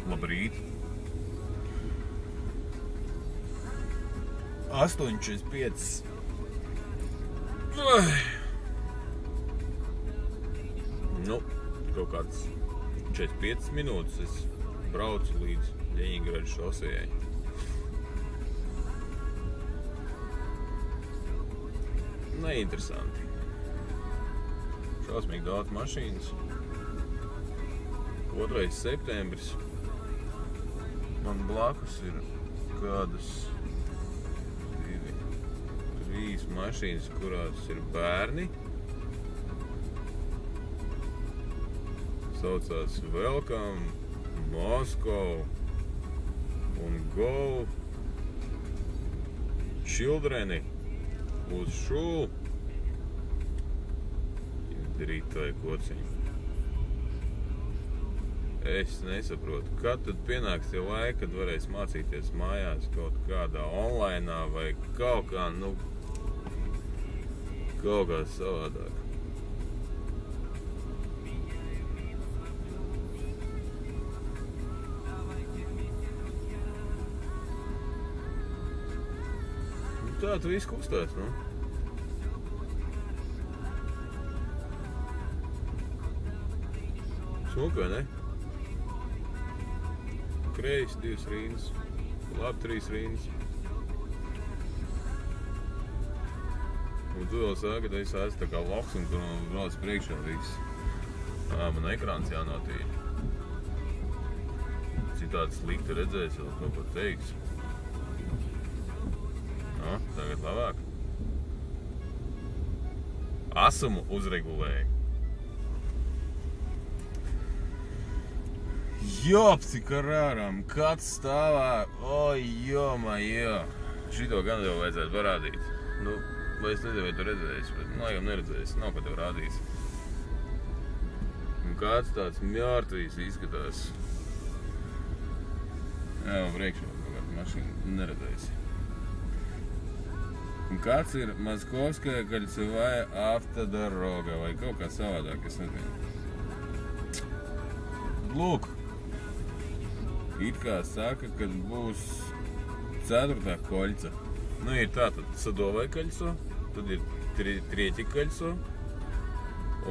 Labrīt. 8:45. Nu, kaut kāds 45 minūtes es braucu līdz Ļeņingradas šosejai. Neinteresanti. Šausmīgi daudz mašīnas. 2. septembris. Man blakus ir kādas 2, 3 mašīnas, kurās ir bērni. Saucās Welcome, Moscow un Go Childreni uz šūlu. Drīt vai kociņu. Es nesaprotu, kad tad pienāks tie laiki, kad varēs mācīties mājās kaut kādā onlainā vai kaut kā, nu, kaut kā savādāk. Tā tu viss kustās, nu. Smuka, vai ne? Kreisi 2 rindas, labi 3 rindas. Un tu vēl sāki, ka es esmu tā kā loks un tur brauc priekšā viss. Man ekrāns jānotīja. Citādi slikti redzēs, vēl kaut ko teiks. No, tagad labāk. Asumu uzregulēju. Jopci karāram, kāds stāvā, oj, jomā. Šito gan jau vajadzētu parādīt. Nu, vai es nezinu, vai tu redzēsi, bet laikam neredzēsi, nav ko tev rādīs. Un kāds tāds mjārtvīs izskatās. Jā, priekšā kaut kāda mašīna neredzēsi. Un kāds ir Moskovskaja Kaļcevāja автодорога vai kaut kā savādāk, es nezinu. Lūk. It kā saka, kad būs 4. koļca. Nu, ir tātad Sadovai koļco, tad ir 3. koļco,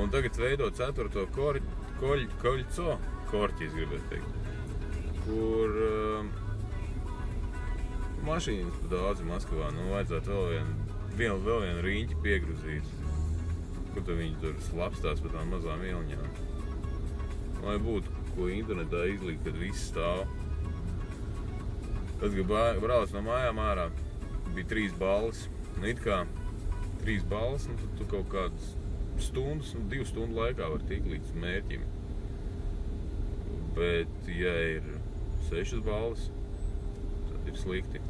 un tagad veido 4. koļco, korķis gribētu teikt, kur mašīnas pa daudz Maskavā, nu, vajadzētu vēl vienu riņķi piegruzīt, kur tad viņi tur slapstās pa tām mazām ieliņām. Lai būtu, ko internetā izlikt, kad viss stāv. Tad, kad brauc no mājām ārā, bija 3 balles. Nu, it kā 3 balles, nu, tad tu kaut kādas stundas, 2 stundu laikā var tikt līdz mērķim. Bet, ja ir 6 balles, tad ir slikti.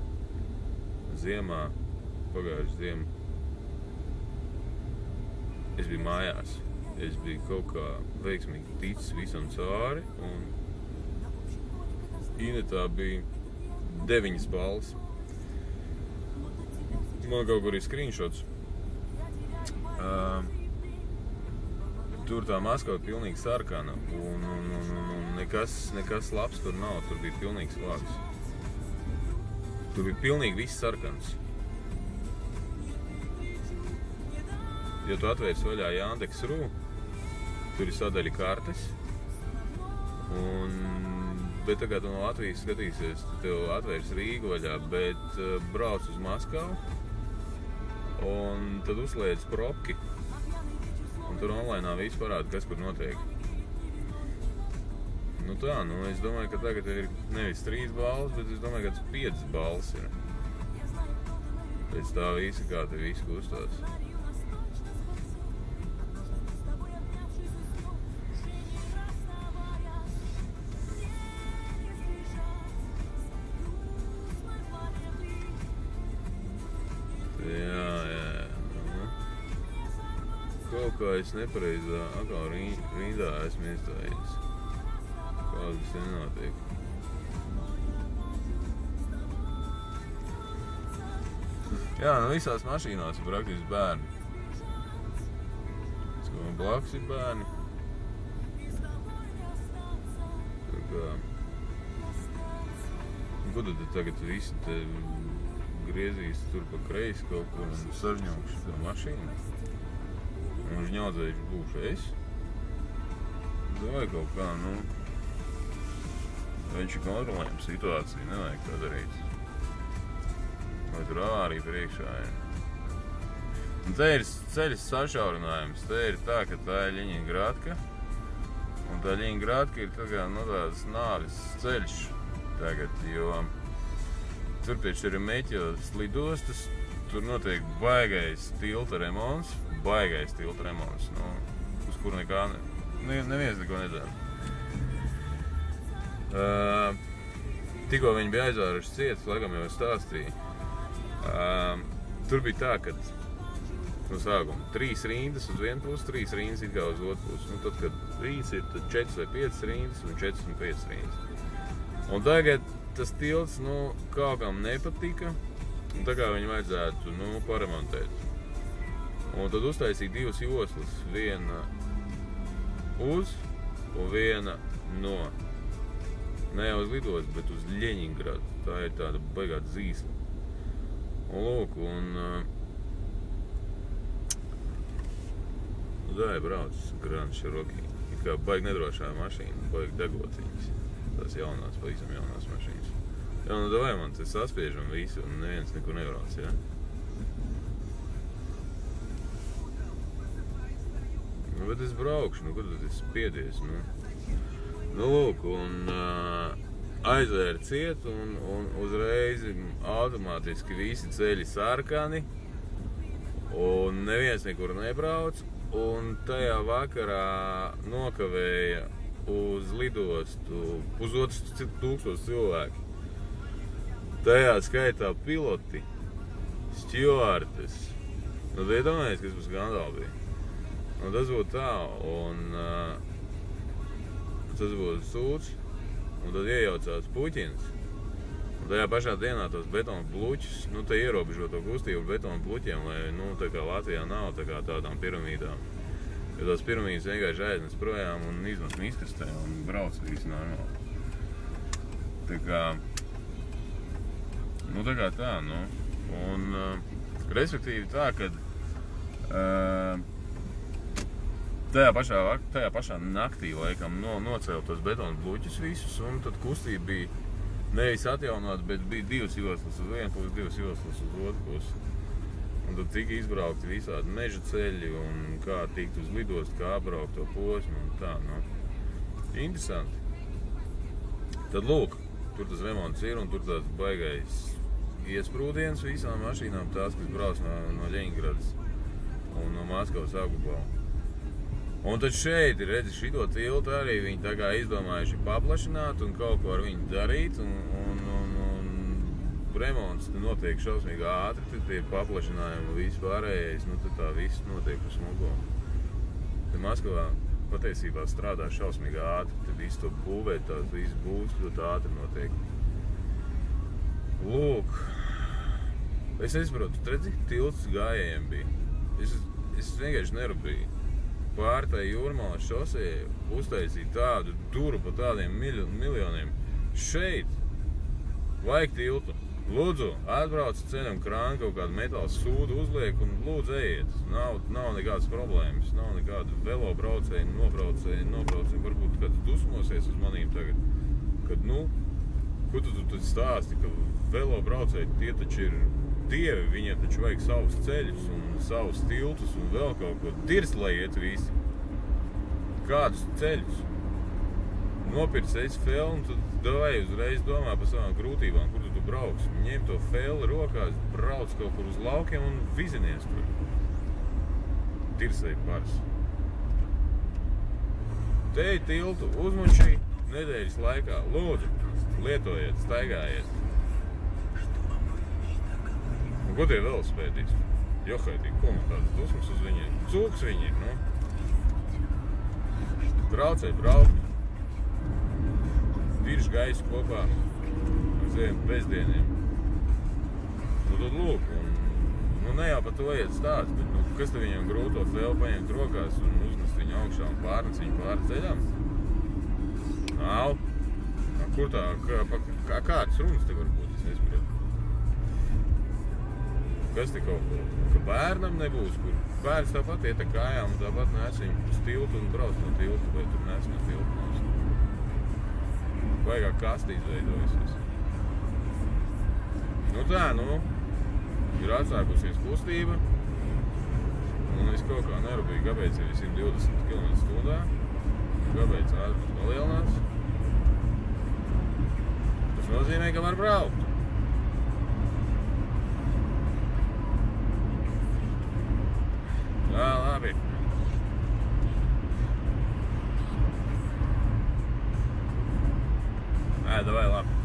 Ziemā, pagājuši ziemu, es biju mājās. Es biju kaut kā veiksmīgi ticis visam cauri, un Inetā bija 9 balles. Man kaut kur ir screenshots. Tur tā Maskava pilnīgi sarkana, un nekas labs tur nav, tur bija pilnīgs vārds. Tur bija pilnīgi viss sarkans. Ja tu atvērsi vaļā Yandex.ru, tur ir sadaļa kartes, bet tagad tu no Latvijas skatīsies, tev atvērs Rīgu vaļā, bet brauc uz Maskavu, un tad uzliec propki, un tur onlainā viss parāda, kas kur notiek. Nu tā, nu es domāju, ka tagad ir nevis 3 balles, bet es domāju, ka 5 balles ir. Pēc tā visa, kā te viss kustās. Kaut kā es nepareizā atkal rindā esmu iestājies. Kāds tas nenotiek. Jā, nu visās mašīnās ir praktiski bērni. Man blakus ir bērni. Tā kā ko tad tagad visi te griezīs tur pa kreisi kaut kur un sažņaukšu tā mašīnu? Un žņaudzējuši būšu es? Vai kaut kā, nu... Viņš ir kontrolējama situācija, nevajag tā darīt. Vai tur avārija priekšā, ja. Un te ir ceļas sašaurinājums. Te ir tā, ka tā ir Ļeņingrādka. Un tā Ļeņingrādka ir tā kā, nu, tāds nāvis ceļš tagad, jo tur pie Šeremetjevas lidostas tur notiek baigais tilta remonts, nu, uz kuru nekā, neviens neko nedara. Tikko viņi bija aizvāruši cietas, laikam jau stāstīja. Tur bija tā, ka no sākuma 3 rindas uz vienu pusi, 3 rindas it kā uz otru pusi. Nu, tad, kad rīts ir, tad 4 vai 5 rindas un 4 un 5 rindas. Un tagad tas tilts, nu, kaut kam nepatika, un tā kā viņu vajadzētu, nu, paremontēt. Un tad uztaisīja 2 joslas, viena uz un viena no. Ne jau uz lidostu, bet uz Ļeņingradu. Tā ir tāda baigā zīsla. Un lūk, tā ir brauc Grand Cherokee. It kā baigi nedrošā mašīna, baigi degociņas. Tās jaunās, pavisam jaunās mašīnas. Jā, nu davai man te saspiežam visu un neviens nekur nebrauc, jā? Nu, bet es braukšu, nu, kur tad es spiedies, nu? Nu, lūk, un aizvēra ciet, un uzreiz automātiski visi ceļi sarkani, un neviens nekur nebrauc, un tajā vakarā nokavēja uz lidostu 1500 cilvēki. Tajā skaitā piloti, stjuartes. Nu, iedomājies, kas mums skandāli bija. Un tas būtu tā, un tas būtu sūds, un tad iejaucās Puķins. Un tajā pašā dienā tos betona bluķus, nu, te ierobežo to kustību betona bluķiem, lai, nu, tā kā Latvijā nav tā kā tādām piramīdām. Jo tās piramīdas vienkārši aiznes projām un izmas miskastē un brauc visi normāli. Tā kā, nu, tā kā tā, nu. Un, respektīvi tā, kad tajā pašā naktī, laikam, nocēla tos betona bluķus visus, un tad kustība bija nevis atjaunot, bet bija 2 joslas uz vienu pusi, 2 joslas uz otru pusi. Un tad tika izbraukti visādi meža ceļi, un kā tikt uz lidostu, kā apbraukt to posmu, un tā, nu. Interesanti. Tad lūk, tur tas remonts ir, un tur tāds baigais iesprūdiens visām mašīnām, tās, kas brauc no Ļeņingradas un no Maskavas apgabalu. Un tad šeit, redzi, šito tiltu arī viņi tā kā izdomājuši paplašināt un kaut ko ar viņu darīt, un remonts notiek šausmīgi ātri, tad tie paplašinājumi viss pārējais, nu tad tā viss notiek uz smugo. Te Maskavā patiesībā strādā šausmīgi ātri, tad visu to būvēt, tās viss būs, ļoti ātri notiek. Lūk, es nesaprotu, redzi, tilts gājējiem bija. Es vienkārši nerūpīju. Pār tai Jūrmalas šosei uztaisīt tādu turu pa tādiem miljoniem. Šeit vajag tiltu. Lūdzu, atbrauc ceļam krānu, kaut kādu metāla sūdu uzliek un lūdzu ejiet. Nav nekādas problēmas, nav nekāda velo braucēji, nobraucēji. Varbūt kāds dusmosies uz manīm tagad, kad, nu, ko tu tad stāsti, ka velo braucēji tie taču ir dievi, viņiem taču vajag savus ceļus un savus tiltus un vēl kaut ko. Dirslai iet visi. Kādus ceļus? Nopirc esi felnu, tad davai uzreiz domā par savām grūtībām, kur tu brauks. Ņem to feli rokās, brauc kaut kur uz laukiem un vizinies tur. Dirsai pars. Te tiltu uzmučī nedēļas laikā. Lūdzu, lietojiet, staigājiet. Un ko tie velosipēdisti? Johaitī, ko man tādas dusmas uz viņiem? Cūks viņi ir, nu. Braucēji, braukt. Dirž gaisu kopā ar saviem bezdieniem. Nu tad lūk, nu ne jau par to iet stāsts, bet nu, kas te viņam grūto feli paņemt rokās un uznest viņu augšā un pārnes viņu pāri ceļām? Nav. Kur tā, kādas runas te var būt, es nesaprotu. Kas te kaut ko? Ka bērnam nebūs, kur bērns tāpat iet ar kājām un tāpat nes viņu uz tiltu un brauc no tiltu, vai tur nes no tiltu. Baigā kasti izveidojusies. Nu tā, ir atsākusies kustība. Un es kaut kā nerūpīgi, kāpēc ir 120 km/h. Kāpēc ātrums palielinās. Tas nozīmē, ka var braukt. Jā, labi. Davai, labi.